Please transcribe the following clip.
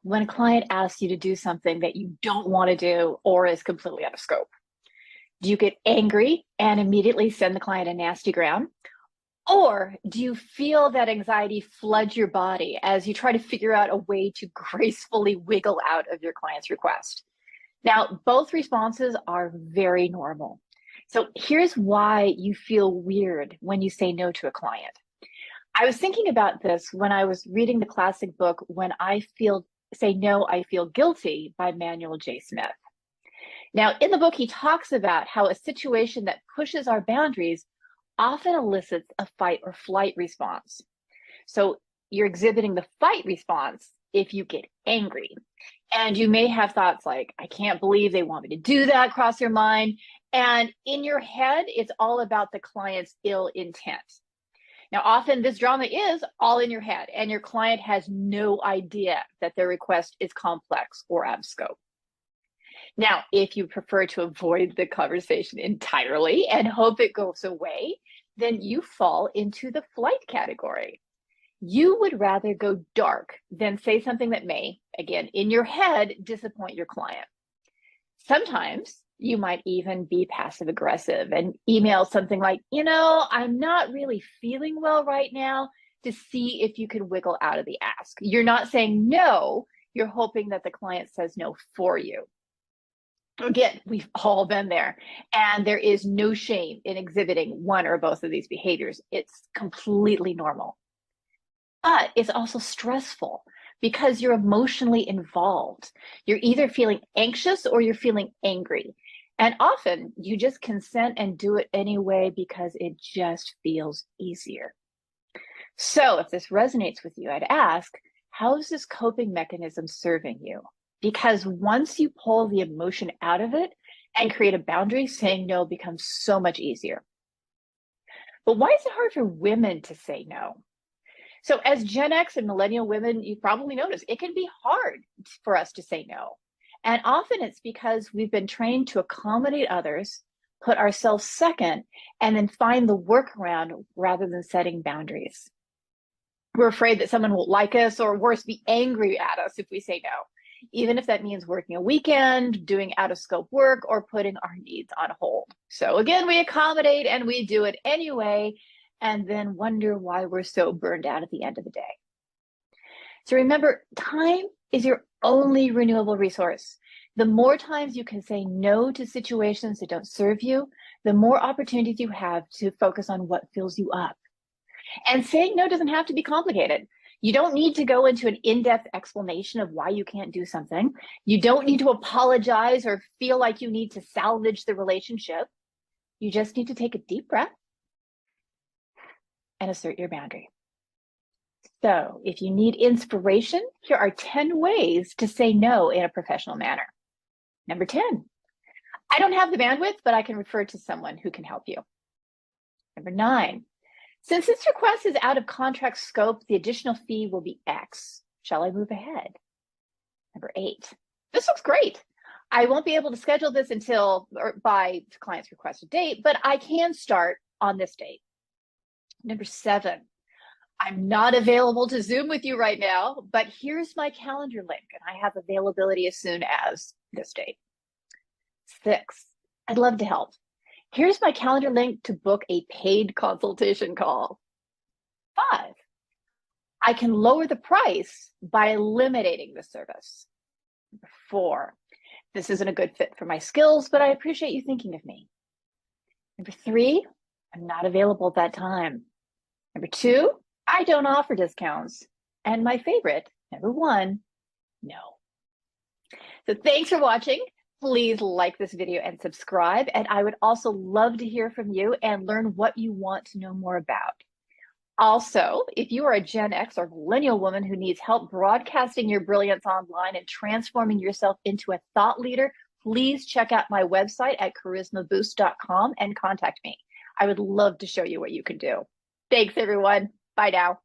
when a client asks you to do something that you don't want to do or is completely out of scope? Do you get angry and immediately send the client a nasty ground? Or do you feel that anxiety floods your body as you try to figure out a way to gracefully wiggle out of your client's request? Now, both responses are very normal. So here's why you feel weird when you say no to a client. I was thinking about this when I was reading the classic book, When I Say No, I Feel Guilty by Manuel J. Smith. Now, in the book, he talks about how a situation that pushes our boundaries often elicits a fight or flight response. So you're exhibiting the fight response if you get angry. And you may have thoughts like, I can't believe they want me to do that, cross your mind. And in your head, it's all about the client's ill intent. Now, often this drama is all in your head, and your client has no idea that their request is complex or out of scope. Now, if you prefer to avoid the conversation entirely and hope it goes away, then you fall into the flight category. You would rather go dark than say something that may, again, in your head, disappoint your client. Sometimes you might even be passive aggressive and email something like, I'm not really feeling well right now, to see if you can wiggle out of the ask. You're not saying no, you're hoping that the client says no for you. Again, we've all been there, and there is no shame in exhibiting one or both of these behaviors. It's completely normal. But it's also stressful because you're emotionally involved. You're either feeling anxious or you're feeling angry. And often you just consent and do it anyway because it just feels easier. So if this resonates with you, I'd ask, how is this coping mechanism serving you? Because once you pull the emotion out of it and create a boundary, saying no becomes so much easier. But why is it hard for women to say no? So as Gen X and millennial women, you probably noticed it can be hard for us to say no. And often it's because we've been trained to accommodate others, put ourselves second, and then find the workaround rather than setting boundaries. We're afraid that someone won't like us, or worse, be angry at us if we say no, even if that means working a weekend, doing out of scope work, or putting our needs on hold. So again, we accommodate and we do it anyway, and then wonder why we're so burned out at the end of the day. So remember, time is your only renewable resource. The more times you can say no to situations that don't serve you, the more opportunities you have to focus on what fills you up. And saying no doesn't have to be complicated. You don't need to go into an in-depth explanation of why you can't do something. You don't need to apologize or feel like you need to salvage the relationship. You just need to take a deep breath and assert your boundary. So if you need inspiration, here are 10 ways to say no in a professional manner. Number 10, I don't have the bandwidth, but I can refer to someone who can help you. Number 9, since this request is out of contract scope, the additional fee will be X. Shall I move ahead? Number 8, this looks great. I won't be able to schedule this by the client's requested date, but I can start on this date. Number 7, I'm not available to Zoom with you right now, but here's my calendar link, and I have availability as soon as this date. 6, I'd love to help. Here's my calendar link to book a paid consultation call. 5, I can lower the price by eliminating the service. Number 4, this isn't a good fit for my skills, but I appreciate you thinking of me. Number 3, I'm not available at that time. Number 2, I don't offer discounts. And my favorite, number 1, no. So thanks for watching. Please like this video and subscribe. And I would also love to hear from you and learn what you want to know more about. Also, if you are a Gen X or millennial woman who needs help broadcasting your brilliance online and transforming yourself into a thought leader, please check out my website at charismaboost.com and contact me. I would love to show you what you can do. Thanks, everyone. Bye now.